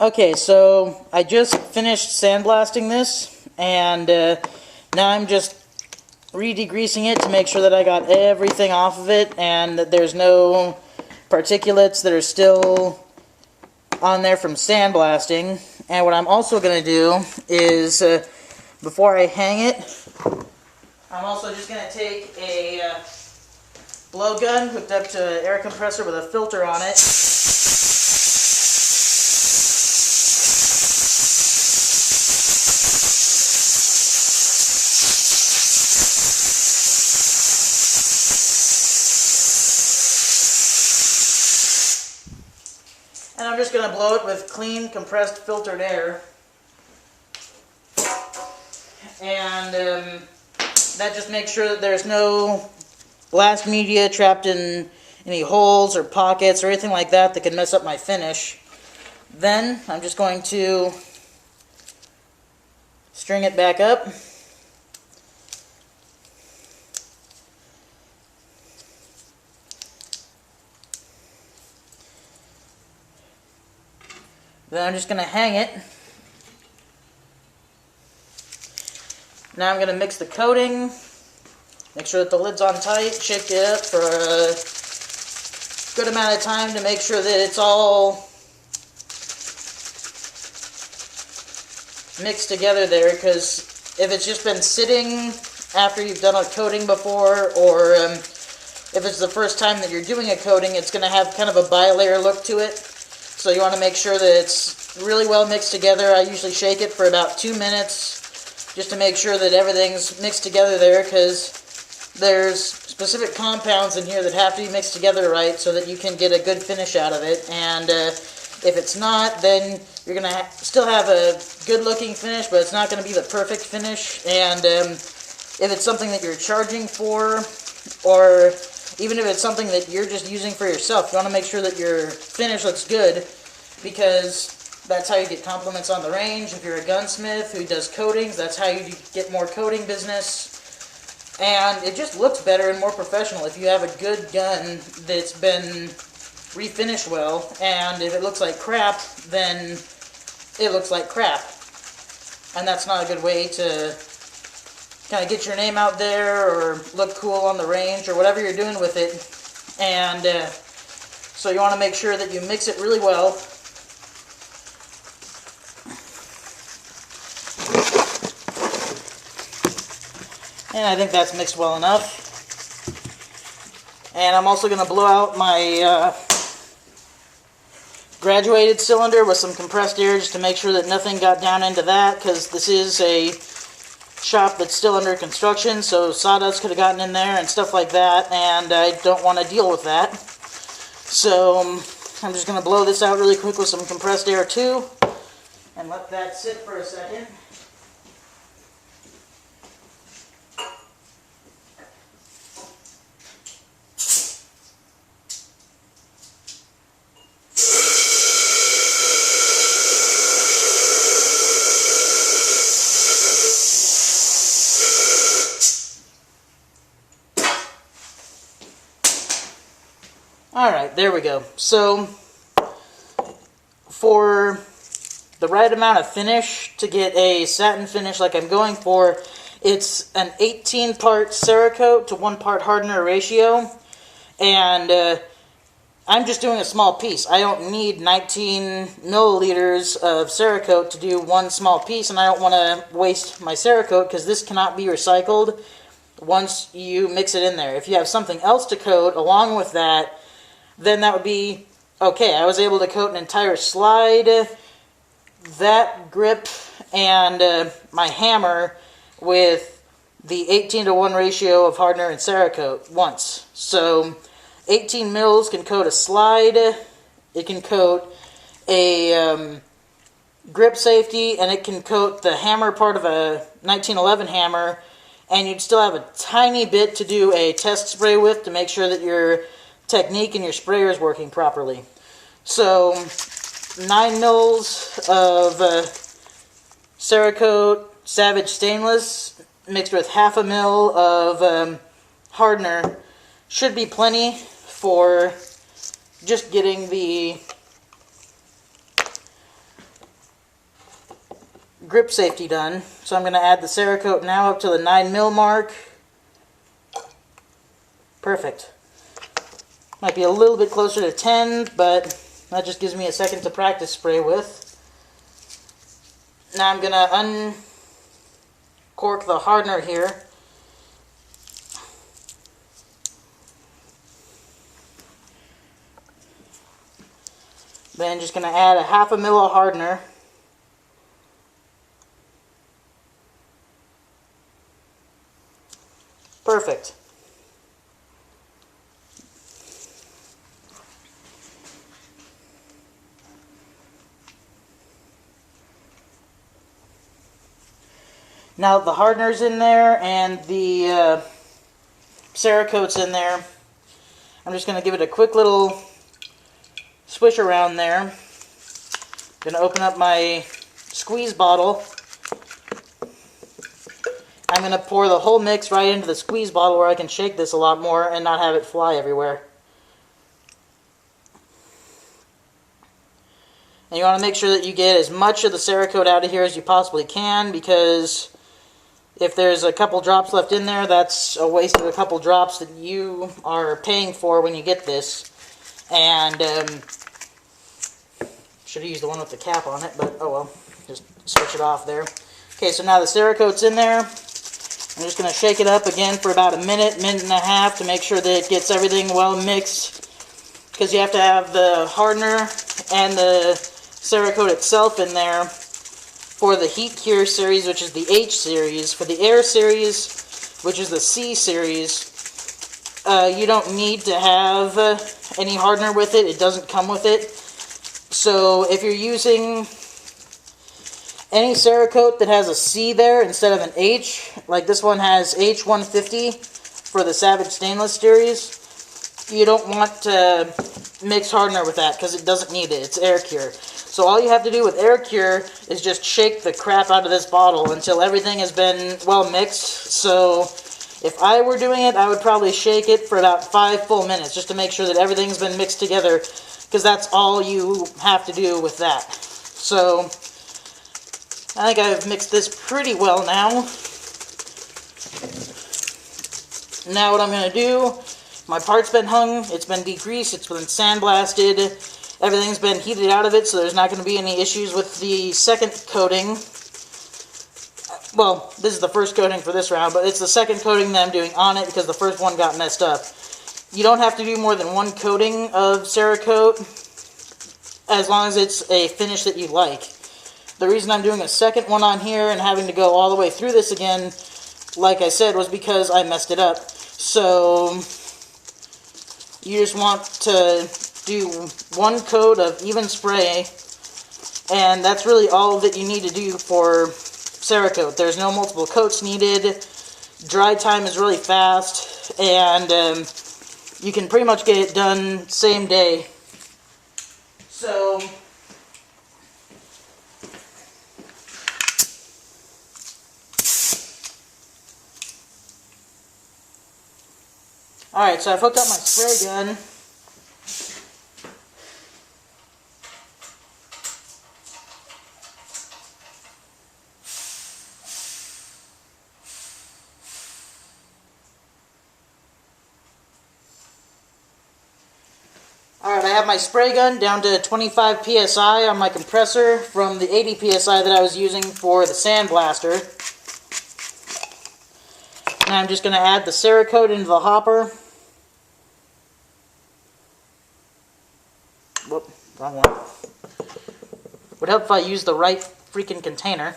Okay, so I just finished sandblasting this, and now I'm just re-degreasing it to make sure that I got everything off of it and that there's no particulates that are still on there from sandblasting. And what I'm also going to do is, before I hang it, I'm also just going to take a blowgun hooked up to an air compressor with a filter on it. And I'm just going to blow it with clean, compressed, filtered air. And that just makes sure that there's no blast media trapped in any holes or pockets or anything like that that can mess up my finish. Then I'm just going to string it back up. Then I'm just going to hang it. Now I'm going to mix the coating, make sure that the lid's on tight, shake it up for a good amount of time to make sure that it's all mixed together there, because if it's just been sitting after you've done a coating before, or if it's the first time that you're doing a coating, it's going to have kind of a bi-layer look to it. So you want to make sure that it's really well mixed together. I usually shake it for about 2 minutes just to make sure that everything's mixed together there, because there's specific compounds in here that have to be mixed together right so that you can get a good finish out of it. And if it's not, then you're going to still have a good looking finish, but it's not going to be the perfect finish. And if it's something that you're charging for, or even if it's something that you're just using for yourself, you want to make sure that your finish looks good, because that's how you get compliments on the range. If you're a gunsmith who does coatings, that's how you get more coating business. And it just looks better and more professional if you have a good gun that's been refinished well. And if it looks like crap, then it looks like crap. And that's not a good way to kind of get your name out there or look cool on the range or whatever you're doing with it. And so you want to make sure that you mix it really well. And I think that's mixed well enough. And I'm also going to blow out my graduated cylinder with some compressed air just to make sure that nothing got down into that, because this is a shop that's still under construction, so sawdust could have gotten in there and stuff like that, and I don't want to deal with that. So I'm just going to blow this out really quick with some compressed air too, and let that sit for a second. Alright, there we go. So, for the right amount of finish to get a satin finish like I'm going for, it's an 18-part Cerakote to 1-part hardener ratio. And I'm just doing a small piece. I don't need 19 milliliters of Cerakote to do one small piece, and I don't want to waste my Cerakote because this cannot be recycled once you mix it in there. If you have something else to coat along with that, then that would be okay. I was able to coat an entire slide, that grip, and my hammer with the 18:1 ratio of hardener and Cerakote once. So 18 mils can coat a slide, it can coat a grip safety, and it can coat the hammer part of a 1911 hammer, and you'd still have a tiny bit to do a test spray with to make sure that your technique and your sprayer is working properly. So 9 mils of Cerakote Savage Stainless mixed with half a mil of hardener should be plenty for just getting the grip safety done. So I'm going to add the Cerakote now up to the 9 mil mark. Perfect. Might be a little bit closer to 10, but that just gives me a second to practice spray with. Now I'm going to uncork the hardener here. Then just going to add a half a mil of hardener. Perfect. Now the hardener's in there and the Cerakote's in there. I'm just going to give it a quick little swish around there. Going to open up my squeeze bottle. I'm going to pour the whole mix right into the squeeze bottle where I can shake this a lot more and not have it fly everywhere. And you want to make sure that you get as much of the Cerakote out of here as you possibly can, because if there's a couple drops left in there, that's a waste of a couple drops that you are paying for when you get this. And should have used the one with the cap on it, but oh well, just switch it off there. Okay, so now the Cerakote's in there. I'm just going to shake it up again for about a minute, minute and a half to make sure that it gets everything well mixed, because you have to have the hardener and the Cerakote itself in there for the heat cure series, which is the H series. For the air series, which is the C series, you don't need to have any hardener with it. It doesn't come with it. So if you're using any Cerakote that has a C there instead of an H, like this one has H150 for the Savage Stainless series, you don't want to mix hardener with that because it doesn't need it. It's air cure. So all you have to do with air cure is just shake the crap out of this bottle until everything has been well mixed. So if I were doing it, I would probably shake it for about 5 full minutes just to make sure that everything's been mixed together, because that's all you have to do with that. So I think I've mixed this pretty well now. Now what I'm going to do, my part's been hung, it's been degreased, it's been sandblasted, everything's been heated out of it, so there's not going to be any issues with the second coating. Well, this is the first coating for this round, but it's the second coating that I'm doing on it because the first one got messed up. You don't have to do more than one coating of Cerakote as long as it's a finish that you like. The reason I'm doing a second one on here and having to go all the way through this again, like I said, was because I messed it up. So you just want to do one coat of even spray, and that's really all that you need to do for Cerakote. There's no multiple coats needed. Dry time is really fast, and you can pretty much get it done same day. So alright, so I've hooked up my spray gun. Alright, I have my spray gun down to 25 psi on my compressor from the 80 psi that I was using for the sandblaster. And I'm just going to add the Cerakote into the hopper. Whoop, wrong one. Would help if I used the right freaking container.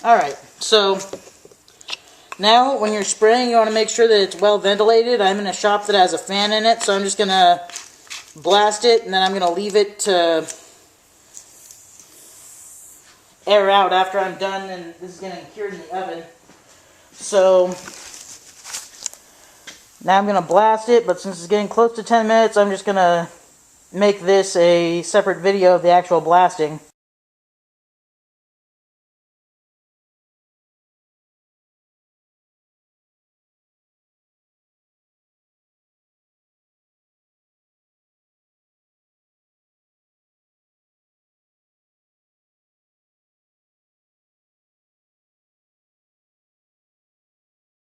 Alright, so now when you're spraying, you want to make sure that it's well ventilated. I'm in a shop that has a fan in it, so I'm just going to blast it, and then I'm going to leave it to air out after I'm done, and this is getting cured in the oven. So now I'm going to blast it, but since it's getting close to 10 minutes, I'm just going to make this a separate video of the actual blasting.